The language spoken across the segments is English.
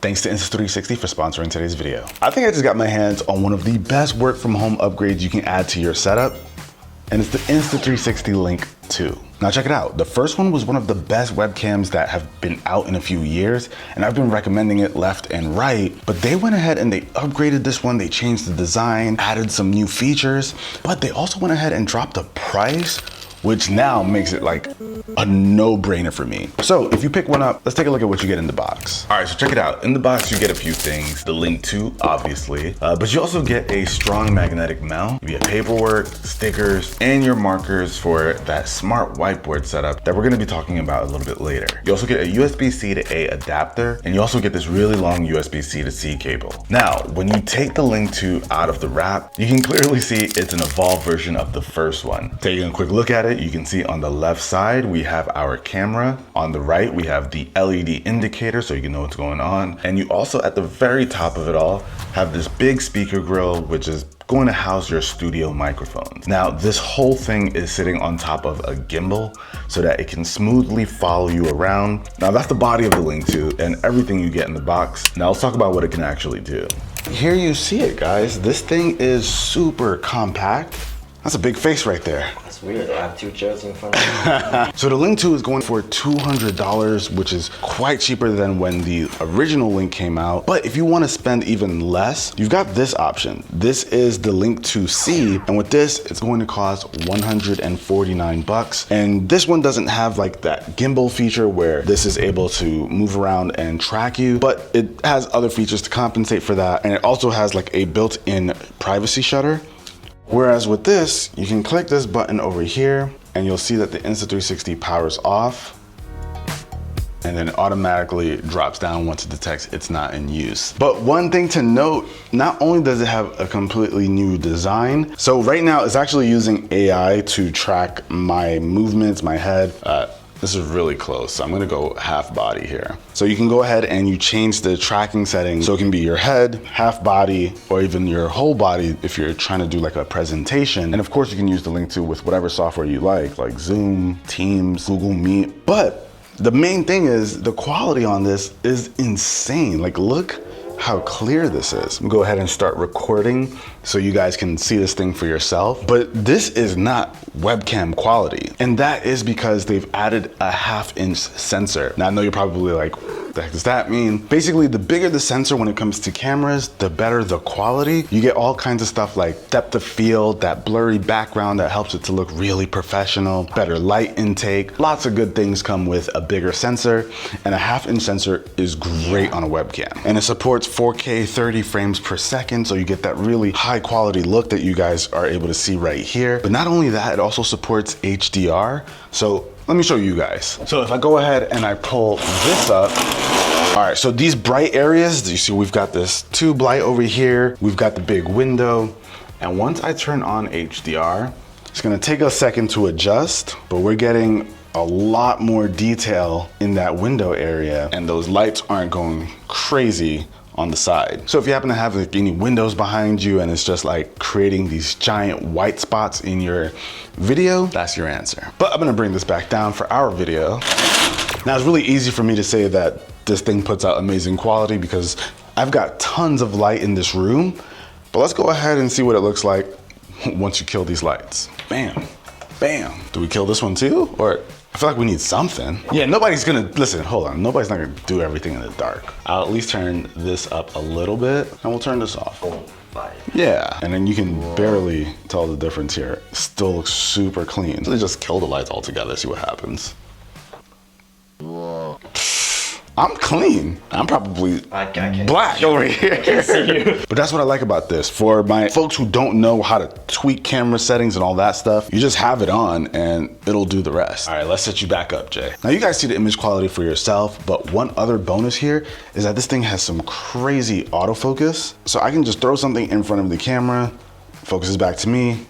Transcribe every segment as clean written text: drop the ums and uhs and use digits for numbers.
Thanks to Insta360 for sponsoring today's video. I think I just got my hands on one of the best work from home upgrades you can add to your setup, and it's the Insta360 Link 2. Now check it out. The first one was one of the best webcams that have been out in a few years, and I've been recommending it left and right, but they went ahead and they upgraded this one. They changed the design, added some new features, but they also went ahead and dropped the price, which now makes it like a no-brainer for me. So if you pick one up, let's take a look at what you get in the box. All right, so check it out. In the box, you get a few things. The Link 2, obviously, but you also get a strong magnetic mount. You get paperwork, stickers, and your markers for that smart whiteboard setup that we're gonna be talking about a little bit later. You also get a USB-C to A adapter, and you also get this really long USB-C to C cable. Now, when you take the Link 2 out of the wrap, you can clearly see it's an evolved version of the first one. Taking a quick look at it, you can see on the left side, we have our camera. On the right, we have the LED indicator so you can know what's going on. And you also, at the very top of it all, have this big speaker grill, which is going to house your studio microphones. Now, this whole thing is sitting on top of a gimbal so that it can smoothly follow you around. Now, that's the body of the Link 2 and everything you get in the box. Now, let's talk about what it can actually do. Here you see it, guys. This thing is super compact. That's a big face right there. That's weird. I have two chairs in front of me. So the Link 2 is going for $200, which is quite cheaper than when the original Link came out. But if you want to spend even less, you've got this option. This is the Link 2C, and with this, it's going to cost $149. And this one doesn't have like that gimbal feature where this is able to move around and track you, but it has other features to compensate for that. And it also has like a built-in privacy shutter. Whereas with this, you can click this button over here and you'll see that the Insta360 powers off, and then it automatically drops down once it detects it's not in use. But one thing to note, not only does it have a completely new design, so right now it's actually using AI to track my movements, my head. This is really close, so I'm gonna go half body here. So you can go ahead and you change the tracking settings so it can be your head, half body, or even your whole body if you're trying to do like a presentation. And of course you can use the Link 2 with whatever software you like Zoom, Teams, Google Meet. But the main thing is the quality on this is insane. Like, look how clear this is. I'm gonna go ahead and start recording so you guys can see this thing for yourself. But this is not webcam quality. And that is because they've added a 1/2-inch sensor. Now I know you're probably like, what the heck does that mean? Basically, the bigger the sensor when it comes to cameras, the better the quality. You get all kinds of stuff like depth of field, that blurry background that helps it to look really professional, better light intake. Lots of good things come with a bigger sensor, and a 1/2-inch sensor is great on a webcam. And it supports 4K 30 frames per second, so you get that really high quality look that you guys are able to see right here. But not only that, it also supports HDR. So let me show you guys. So if I go ahead and I pull this up, all right, so these bright areas, you see we've got this tube light over here, we've got the big window, and once I turn on HDR, it's gonna take a second to adjust, but we're getting a lot more detail in that window area, and those lights aren't going crazy on the side. So if you happen to have like any windows behind you and it's just like creating these giant white spots in your video, that's your answer. But I'm gonna bring this back down for our video. Now it's really easy for me to say that this thing puts out amazing quality because I've got tons of light in this room, but let's go ahead and see what it looks like once you kill these lights. Bam, bam. Do we kill this one too? Or I feel like we need something. Yeah, nobody's gonna, listen, hold on. Nobody's not gonna do everything in the dark. I'll at least turn this up a little bit and we'll turn this off. Yeah, and then you can barely tell the difference here. It still looks super clean. So they just kill the lights altogether, see what happens. Whoa. I'm clean. I'm probably black over here. I can't see you. But that's what I like about this. For my folks who don't know how to tweak camera settings and all that stuff, you just have it on and it'll do the rest. All right, let's set you back up, Jay. Now you guys see the image quality for yourself, but one other bonus here is that this thing has some crazy autofocus. So I can just throw something in front of the camera, focuses back to me,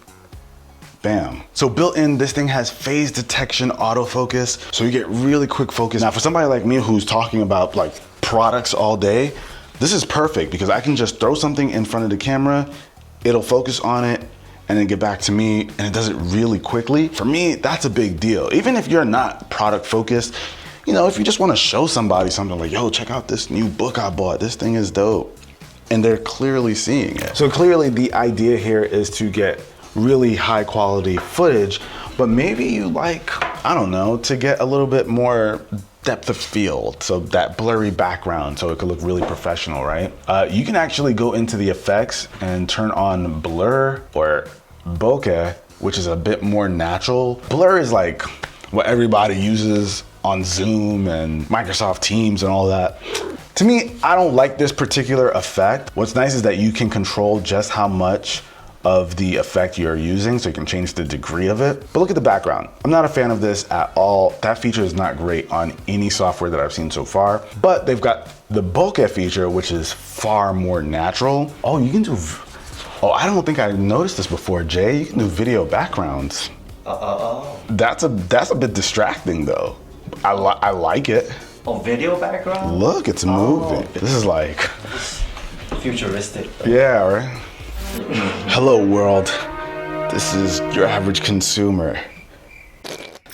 bam. So built in, this thing has phase detection autofocus, so you get really quick focus. Now for somebody like me who's talking about like products all day, this is perfect because I can just throw something in front of the camera, it'll focus on it, and then get back to me, and it does it really quickly. For me, that's a big deal. Even if you're not product focused, you know, if you just want to show somebody something like, yo, check out this new book I bought, this thing is dope. And they're clearly seeing it. So clearly the idea here is to get really high quality footage, but maybe you like, I don't know, to get a little bit more depth of field, so that blurry background so it could look really professional, right? You can actually go into the effects and turn on blur or bokeh, which is a bit more natural. Blur is like what everybody uses on Zoom and Microsoft Teams and all that. To me, I don't like this particular effect. What's nice is that you can control just how much of the effect you're using, so you can change the degree of it. But look at the background. I'm not a fan of this at all. That feature is not great on any software that I've seen so far, but they've got the bokeh feature, which is far more natural. Oh, you can do, oh, I don't think I noticed this before, Jay. You can do video backgrounds. That's a bit distracting though. I like it. Oh, video background? Look, it's moving. This is like futuristic. Yeah, right? Hello world, this is your average consumer.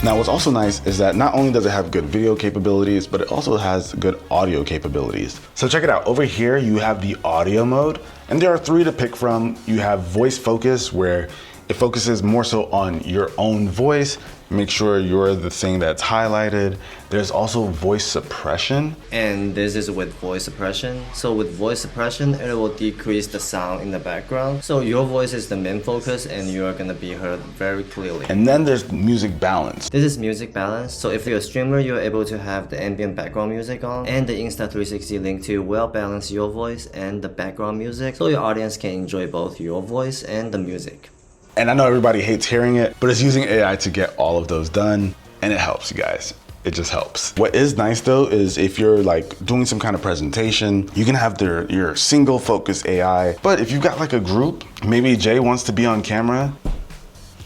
Now what's also nice is that not only does it have good video capabilities, but it also has good audio capabilities. So check it out, over here you have the audio mode, and there are 3 to pick from. You have voice focus, where it focuses more so on your own voice, make sure you're the thing that's highlighted. There's also voice suppression. And this is with voice suppression. So with voice suppression, it will decrease the sound in the background. So your voice is the main focus and you are gonna be heard very clearly. And then there's music balance. This is music balance. So if you're a streamer, you're able to have the ambient background music on and the Insta360 Link to well balance your voice and the background music, so your audience can enjoy both your voice and the music. And I know everybody hates hearing it, but it's using AI to get all of those done, and it helps, you guys. It just helps. What is nice though is if you're like doing some kind of presentation, you can have your single focus AI. But if you've got like a group, maybe Jay wants to be on camera.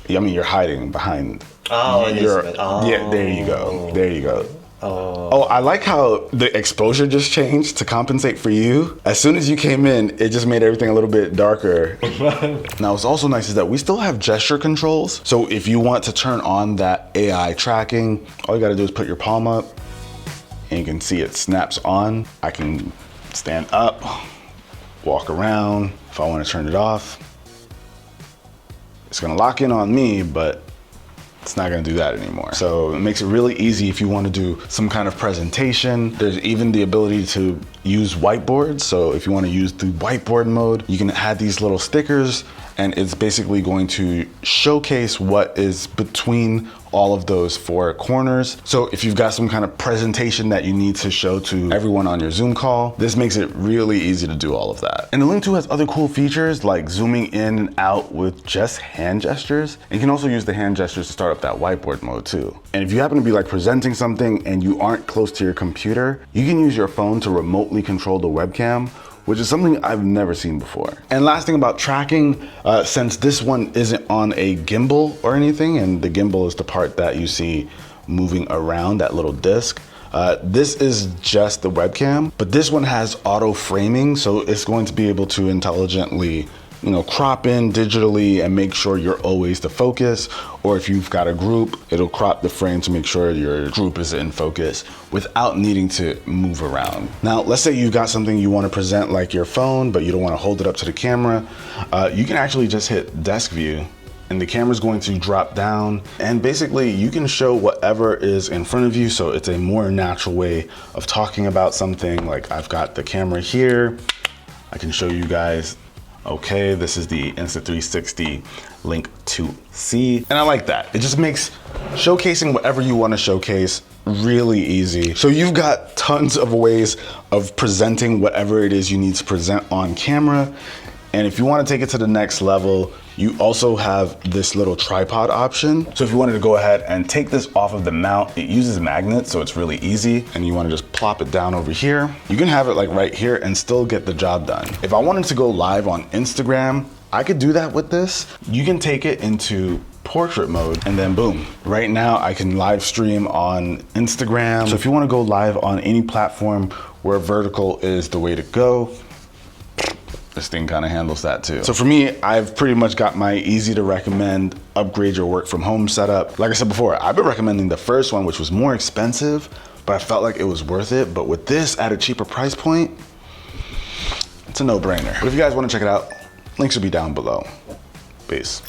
I mean, you're hiding behind. Oh, yeah, there you go. There you go. Oh, I like how the exposure just changed to compensate for you. As soon as you came in, it just made everything a little bit darker. Now, what's also nice is that we still have gesture controls. So if you want to turn on that AI tracking, all you gotta do is put your palm up and you can see it snaps on. I can stand up, walk around. If I wanna turn it off, it's gonna lock in on me, but it's not gonna do that anymore. So it makes it really easy if you wanna do some kind of presentation. There's even the ability to use whiteboards. So if you wanna use the whiteboard mode, you can add these little stickers and it's basically going to showcase what is between all of those 4 corners. So if you've got some kind of presentation that you need to show to everyone on your Zoom call, this makes it really easy to do all of that. And the Link 2 has other cool features like zooming in and out with just hand gestures. And you can also use the hand gestures to start up that whiteboard mode too. And if you happen to be like presenting something and you aren't close to your computer, you can use your phone to remotely control the webcam, which is something I've never seen before. And last thing about tracking, since this one isn't on a gimbal or anything, and the gimbal is the part that you see moving around, that little disc, this is just the webcam, but this one has auto framing, so it's going to be able to intelligently, you know, crop in digitally and make sure you're always the focus. Or if you've got a group, it'll crop the frame to make sure your group is in focus without needing to move around. Now, let's say you've got something you want to present like your phone, but you don't want to hold it up to the camera. You can actually just hit desk view and the camera's going to drop down, and basically you can show whatever is in front of you. So it's a more natural way of talking about something. Like I've got the camera here. I can show you guys, okay, this is the Insta360 Link 2C. And I like that. It just makes showcasing whatever you want to showcase really easy. So you've got tons of ways of presenting whatever it is you need to present on camera. And if you want to take it to the next level, you also have this little tripod option. So if you wanted to go ahead and take this off of the mount, it uses magnets, so it's really easy. And you want to just plop it down over here. You can have it like right here and still get the job done. If I wanted to go live on Instagram, I could do that with this. You can take it into portrait mode and then boom. Right now I can live stream on Instagram. So if you want to go live on any platform where vertical is the way to go, this thing kind of handles that too. So for me, I've pretty much got my easy to recommend upgrade your work from home setup. Like I said before, I've been recommending the first one, which was more expensive, but I felt like it was worth it. But with this at a cheaper price point, it's a no-brainer. But if you guys want to check it out, links will be down below. Peace.